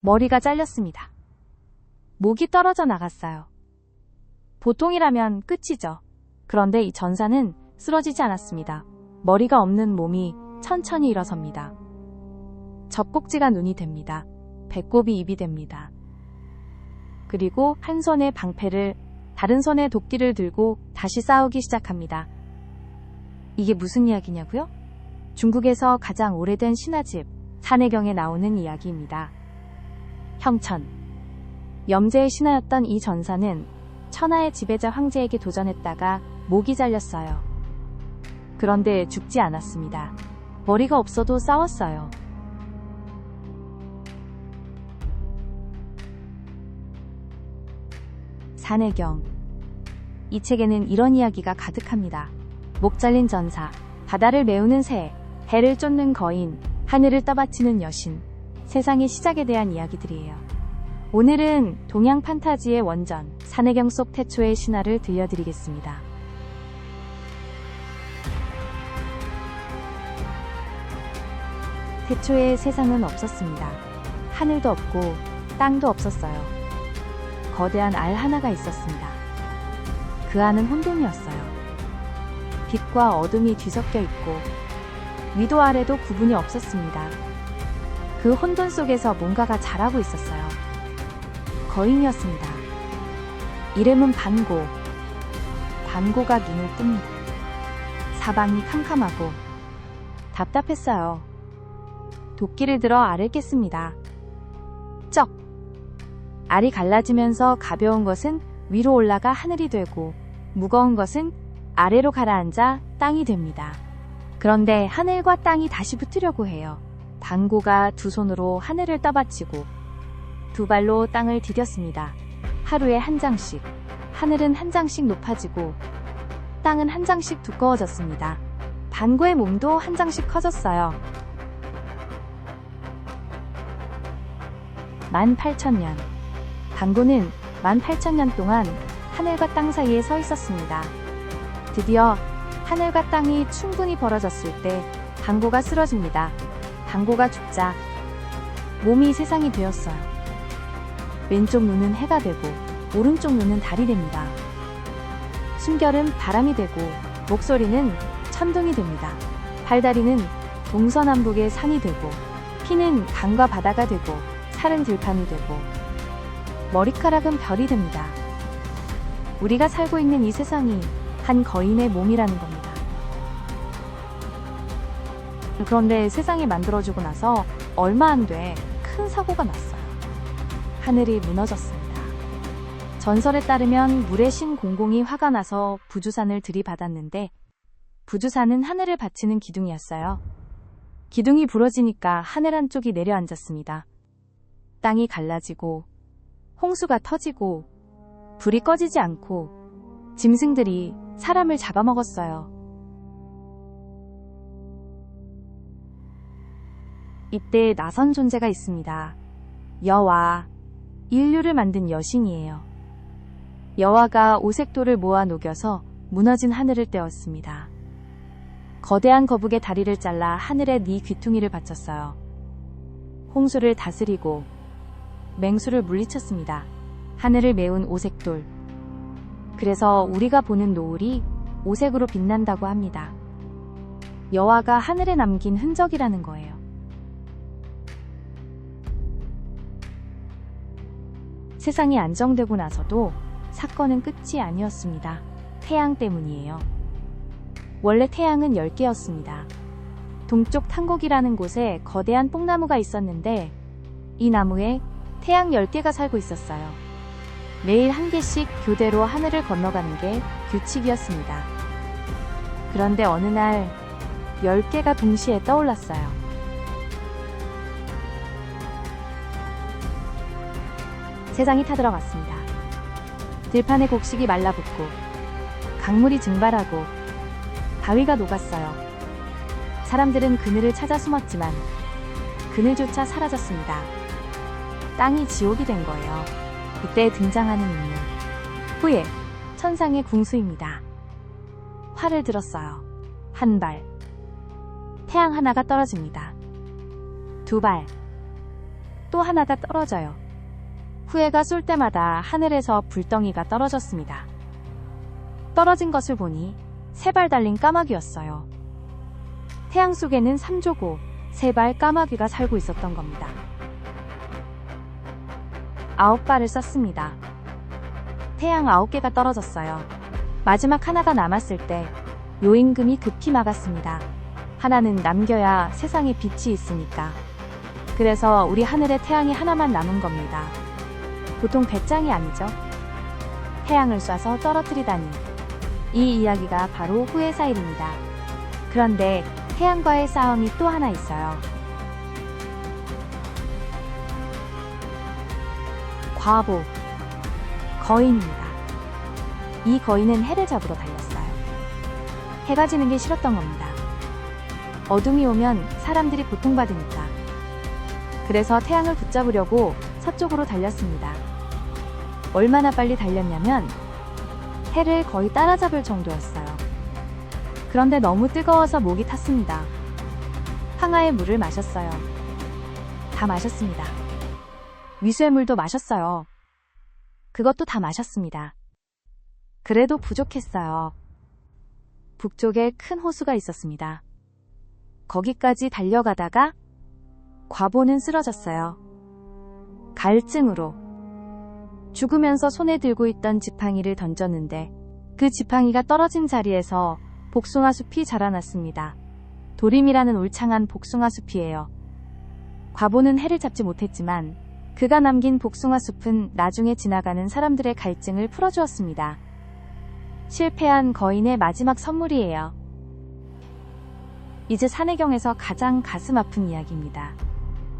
머리가 잘렸습니다. 목이 떨어져 나갔어요. 보통이라면 끝이죠. 그런데 이 전사는 쓰러지지 않았습니다. 머리가 없는 몸이 천천히 일어섭니다. 젖꼭지가 눈이 됩니다. 배꼽이 입이 됩니다. 그리고 한 손에 방패를, 다른 손에 도끼를 들고 다시 싸우기 시작합니다. 이게 무슨 이야기냐고요? 중국에서 가장 오래된 신화집 산해경에 나오는 이야기입니다. 형천. 염제의 신하였던 이 전사는 천하의 지배자 황제에게 도전했다가 목이 잘렸어요. 그런데 죽지 않았습니다. 머리가 없어도 싸웠어요. 산해경. 이 책에는 이런 이야기가 가득합니다. 목 잘린 전사, 바다를 메우는 새, 해를 쫓는 거인, 하늘을 떠받치는 여신, 세상의 시작에 대한 이야기들이에요. 오늘은 동양 판타지의 원전, 산해경 속 태초의 신화를 들려드리겠습니다. 태초에 세상은 없었습니다. 하늘도 없고 땅도 없었어요. 거대한 알 하나가 있었습니다. 그 안은 혼돈이었어요. 빛과 어둠이 뒤섞여 있고 위도 아래도 구분이 없었습니다. 그 혼돈 속에서 뭔가가 자라고 있었어요. 거인이었습니다. 이름은 반고. 반고가 눈을 뜹니다. 사방이 캄캄하고 답답했어요. 도끼를 들어 알을 깼습니다. 쩍! 알이 갈라지면서 가벼운 것은 위로 올라가 하늘이 되고 무거운 것은 아래로 가라앉아 땅이 됩니다. 그런데 하늘과 땅이 다시 붙으려고 해요. 반고가 두 손으로 하늘을 떠받치고 두 발로 땅을 디뎠습니다. 하루에 한 장씩, 하늘은 한 장씩 높아지고 땅은 한 장씩 두꺼워졌습니다. 반고의 몸도 한 장씩 커졌어요. 18,000년. 반고는 18,000년 동안 하늘과 땅 사이에 서 있었습니다. 드디어 하늘과 땅이 충분히 벌어졌을 때 반고가 쓰러집니다. 반고가 죽자 몸이 세상이 되었어요. 왼쪽 눈은 해가 되고 오른쪽 눈은 달이 됩니다. 숨결은 바람이 되고 목소리는 천둥이 됩니다. 팔다리는 동서남북의 산이 되고 피는 강과 바다가 되고 살은 들판이 되고 머리카락은 별이 됩니다. 우리가 살고 있는 이 세상이 한 거인의 몸이라는 겁니다. 그런데 세상이 만들어지고 나서 얼마 안 돼 큰 사고가 났어요. 하늘이 무너졌습니다. 전설에 따르면 물의 신 공공이 화가 나서 부주산을 들이받았는데 부주산은 하늘을 받치는 기둥이었어요. 기둥이 부러지니까 하늘 한쪽이 내려앉았습니다. 땅이 갈라지고 홍수가 터지고 불이 꺼지지 않고 짐승들이 사람을 잡아먹었어요. 이때 나선 존재가 있습니다. 여와, 인류를 만든 여신이에요. 여와가 오색돌을 모아 녹여서 무너진 하늘을 떼었습니다. 거대한 거북의 다리를 잘라 하늘에 네 귀퉁이를 바쳤어요. 홍수를 다스리고 맹수를 물리쳤습니다. 하늘을 메운 오색돌. 그래서 우리가 보는 노을이 오색으로 빛난다고 합니다. 여와가 하늘에 남긴 흔적이라는 거예요. 세상이 안정되고 나서도 사건은 끝이 아니었습니다. 태양 때문이에요. 원래 태양은 10개였습니다. 동쪽 탄곡이라는 곳에 거대한 뽕나무가 있었는데 이 나무에 태양 10개가 살고 있었어요. 매일 한 개씩 교대로 하늘을 건너가는 게 규칙이었습니다. 그런데 어느 날 10개가 동시에 떠올랐어요. 세상이 타들어갔습니다. 들판의 곡식이 말라붙고 강물이 증발하고 바위가 녹았어요. 사람들은 그늘을 찾아 숨었지만 그늘조차 사라졌습니다. 땅이 지옥이 된 거예요. 그때 등장하는 인물. 후예, 천상의 궁수입니다. 활을 들었어요. 한 발. 태양 하나가 떨어집니다. 두 발. 또 하나가 떨어져요. 후예가 쏠 때마다 하늘에서 불덩이가 떨어졌습니다. 떨어진 것을 보니 3발 달린 까마귀였어요. 태양 속에는 3조고 3발 까마귀가 살고 있었던 겁니다. 9발을 쐈습니다. 태양 9개가 떨어졌어요. 마지막 하나가 남았을 때 요임금이 급히 막았습니다. 하나는 남겨야 세상에 빛이 있으니까. 그래서 우리 하늘에 태양이 하나만 남은 겁니다. 보통 배짱이 아니죠. 태양을 쏴서 떨어뜨리다니. 이 이야기가 바로 후예사일입니다. 그런데 태양과의 싸움이 또 하나 있어요. 과보, 거인입니다. 이 거인은 해를 잡으러 달렸어요. 해가 지는 게 싫었던 겁니다. 어둠이 오면 사람들이 고통받으니까. 그래서 태양을 붙잡으려고 서쪽으로 달렸습니다. 얼마나 빨리 달렸냐면 해를 거의 따라잡을 정도였어요. 그런데 너무 뜨거워서 목이 탔습니다. 황하의 물을 마셨어요. 다 마셨습니다. 위수의 물도 마셨어요. 그것도 다 마셨습니다. 그래도 부족했어요. 북쪽에 큰 호수가 있었습니다. 거기까지 달려가다가 과보는 쓰러졌어요. 갈증으로. 죽으면서 손에 들고 있던 지팡이를 던졌는데 그 지팡이가 떨어진 자리에서 복숭아 숲이 자라났습니다. 도림이라는 울창한 복숭아 숲이에요. 과보는 해를 잡지 못했지만 그가 남긴 복숭아 숲은 나중에 지나가는 사람들의 갈증을 풀어주었습니다. 실패한 거인의 마지막 선물이에요. 이제 산해경에서 가장 가슴 아픈 이야기입니다.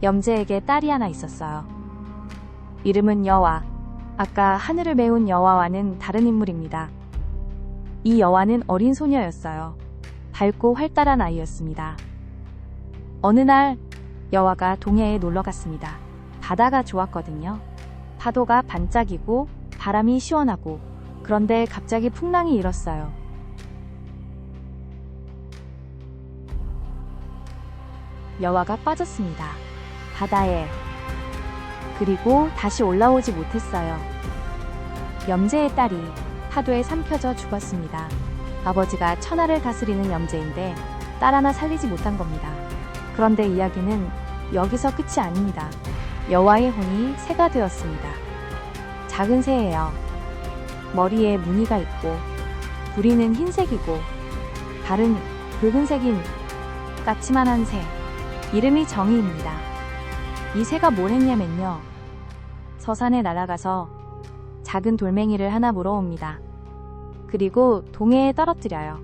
염제에게 딸이 하나 있었어요. 이름은 여화. 아까 하늘을 메운 여화와는 다른 인물입니다. 이 여화는 어린 소녀였어요. 밝고 활달한 아이였습니다. 어느 날 여화가 동해에 놀러 갔습니다. 바다가 좋았거든요. 파도가 반짝이고 바람이 시원하고. 그런데 갑자기 풍랑이 일었어요. 여화가 빠졌습니다. 바다에. 그리고 다시 올라오지 못했어요. 염제의 딸이 파도에 삼켜져 죽었습니다. 아버지가 천하를 다스리는 염제인데 딸 하나 살리지 못한 겁니다. 그런데 이야기는 여기서 끝이 아닙니다. 여화의 혼이 새가 되었습니다. 작은 새예요. 머리에 무늬가 있고 부리는 흰색이고 발은 붉은색인 까치만한 새. 이름이 정의입니다. 이 새가 뭘 했냐면요. 서산에 날아가서 작은 돌멩이를 하나 물어옵니다. 그리고 동해에 떨어뜨려요.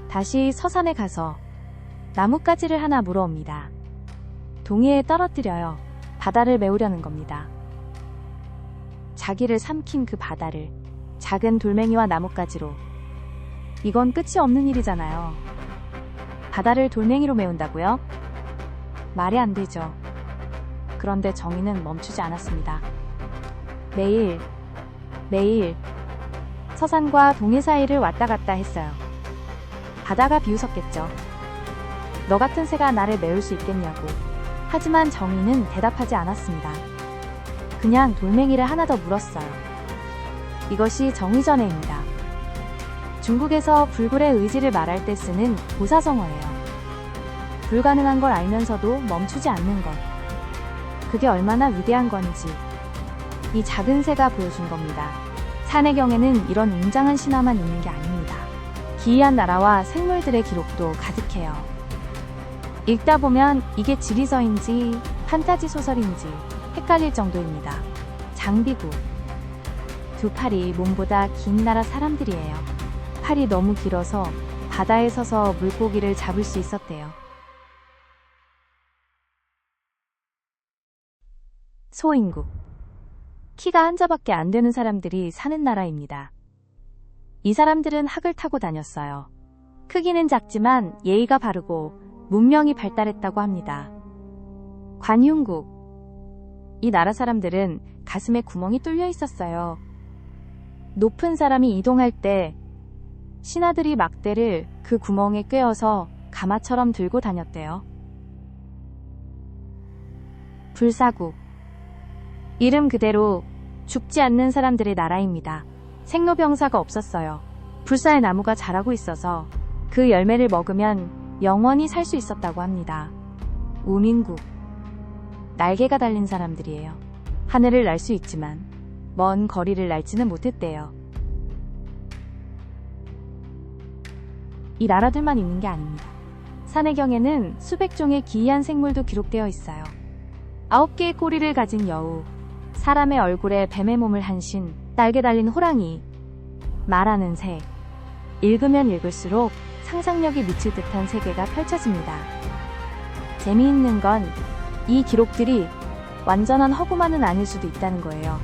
다시 서산에 가서 나뭇가지를 하나 물어옵니다. 동해에 떨어뜨려요. 바다를 메우려는 겁니다. 자기를 삼킨 그 바다를 작은 돌멩이와 나뭇가지로. 이건 끝이 없는 일이잖아요. 바다를 돌멩이로 메운다고요? 말이 안 되죠. 그런데 정의는 멈추지 않았습니다. 매일 서산과 동해 사이를 왔다 갔다 했어요. 바다가 비웃었겠죠. 너 같은 새가 나를 메울 수 있겠냐고. 하지만 정의는 대답하지 않았습니다. 그냥 돌멩이를 하나 더 물었어요. 이것이 정의전해입니다. 중국에서 불굴의 의지를 말할 때 쓰는 보사성어예요. 불가능한 걸 알면서도 멈추지 않는 것. 그게 얼마나 위대한 건지 이 작은 새가 보여준 겁니다. 산해경에는 이런 웅장한 신화만 있는 게 아닙니다. 기이한 나라와 생물들의 기록도 가득해요. 읽다 보면 이게 지리서인지 판타지 소설인지 헷갈릴 정도입니다. 장비구. 두 팔이 몸보다 긴 나라 사람들이에요. 팔이 너무 길어서 바다에 서서 물고기를 잡을 수 있었대요. 소인국. 키가 한자밖에 안 되는 사람들이 사는 나라입니다. 이 사람들은 학을 타고 다녔어요. 크기는 작지만 예의가 바르고 문명이 발달했다고 합니다. 관흉국. 이 나라 사람들은 가슴에 구멍이 뚫려 있었어요. 높은 사람이 이동할 때 신하들이 막대를 그 구멍에 꿰어서 가마처럼 들고 다녔대요. 불사구. 이름 그대로 죽지 않는 사람들의 나라입니다. 생로병사가 없었어요. 불사의 나무가 자라고 있어서 그 열매를 먹으면 영원히 살 수 있었다고 합니다. 우민국. 날개가 달린 사람들이에요. 하늘을 날 수 있지만 먼 거리를 날지는 못했대요. 이 나라들만 있는 게 아닙니다. 산해경에는 수백 종의 기이한 생물도 기록되어 있어요. 9개의 꼬리를 가진 여우, 사람의 얼굴에 뱀의 몸을 한 신, 날개 달린 호랑이, 말하는 새. 읽으면 읽을수록 상상력이 미칠 듯한 세계가 펼쳐집니다. 재미있는 건 이 기록들이 완전한 허구만은 아닐 수도 있다는 거예요.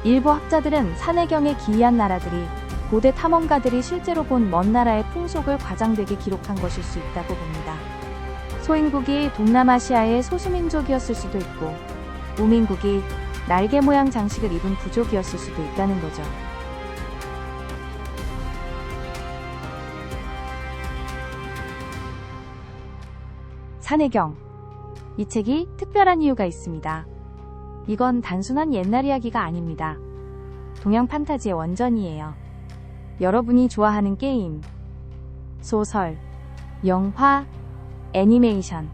일부 학자들은 산해경의 기이한 나라들이 고대 탐험가들이 실제로 본 먼 나라의 풍속을 과장되게 기록한 것일 수 있다고 봅니다. 소인국이 동남아시아의 소수민족이었을 수도 있고, 우민국이 날개 모양 장식을 입은 부족이었을 수도 있다는 거죠. 산해경. 이 책이 특별한 이유가 있습니다. 이건 단순한 옛날 이야기가 아닙니다. 동양 판타지의 원전이에요. 여러분이 좋아하는 게임, 소설, 영화, 애니메이션.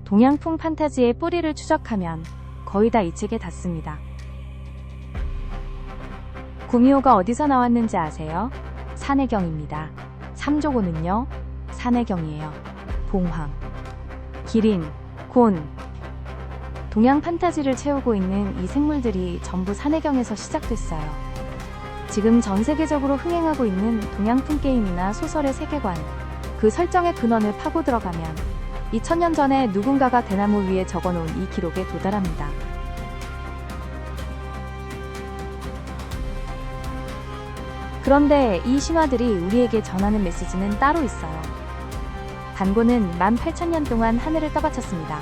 동양풍 판타지의 뿌리를 추적하면 거의 다 이 책에 닿습니다. 구미호가 어디서 나왔는지 아세요? 산해경입니다. 삼조고는요, 산해경이에요. 봉황, 기린, 곤. 동양 판타지를 채우고 있는 이 생물들이 전부 산해경에서 시작됐어요. 지금 전 세계적으로 흥행하고 있는 동양풍 게임이나 소설의 세계관, 그 설정의 근원을 파고 들어가면 2000년 전에 누군가가 대나무 위에 적어놓은 이 기록에 도달합니다. 그런데 이 신화들이 우리에게 전하는 메시지는 따로 있어요. 단고는 18,000년 동안 하늘을 떠받쳤습니다.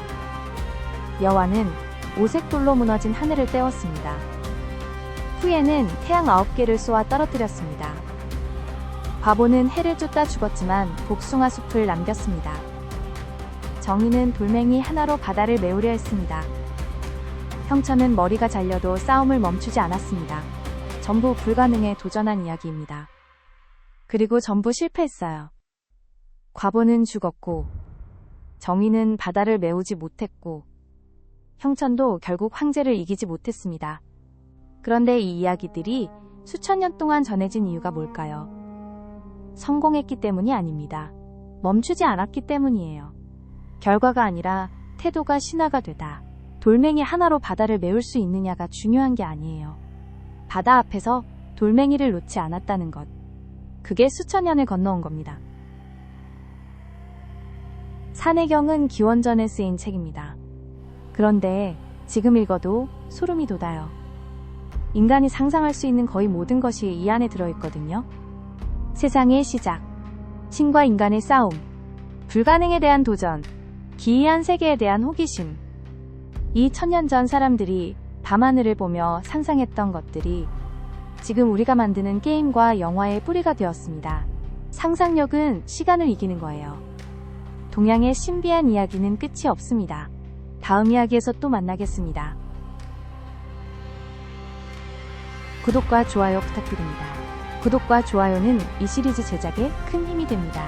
여와는 오색돌로 무너진 하늘을 떼었습니다. 후에는 태양 9개를 쏘아 떨어뜨렸습니다. 바보는 해를 쫓다 죽었지만 복숭아 숲을 남겼습니다. 정의는 돌멩이 하나로 바다를 메우려 했습니다. 형천은 머리가 잘려도 싸움을 멈추지 않았습니다. 전부 불가능에 도전한 이야기입니다. 그리고 전부 실패했어요. 과보는 죽었고, 정의는 바다를 메우지 못했고, 형천도 결국 황제를 이기지 못했습니다. 그런데 이 이야기들이 수천 년 동안 전해진 이유가 뭘까요? 성공했기 때문이 아닙니다. 멈추지 않았기 때문이에요. 결과가 아니라 태도가 신화가 되다. 돌멩이 하나로 바다를 메울 수 있느냐가 중요한 게 아니에요. 바다 앞에서 돌멩이를 놓지 않았다는 것. 그게 수천 년을 건너온 겁니다. 산해경은 기원전에 쓰인 책입니다. 그런데 지금 읽어도 소름이 돋아요. 인간이 상상할 수 있는 거의 모든 것이 이 안에 들어있거든요. 세상의 시작, 신과 인간의 싸움, 불가능에 대한 도전, 기이한 세계에 대한 호기심. 2000년 전 사람들이 밤하늘을 보며 상상했던 것들이 지금 우리가 만드는 게임과 영화의 뿌리가 되었습니다. 상상력은 시간을 이기는 거예요. 동양의 신비한 이야기는 끝이 없습니다. 다음 이야기에서 또 만나겠습니다. 구독과 좋아요 부탁드립니다. 구독과 좋아요는 이 시리즈 제작에 큰 힘이 됩니다.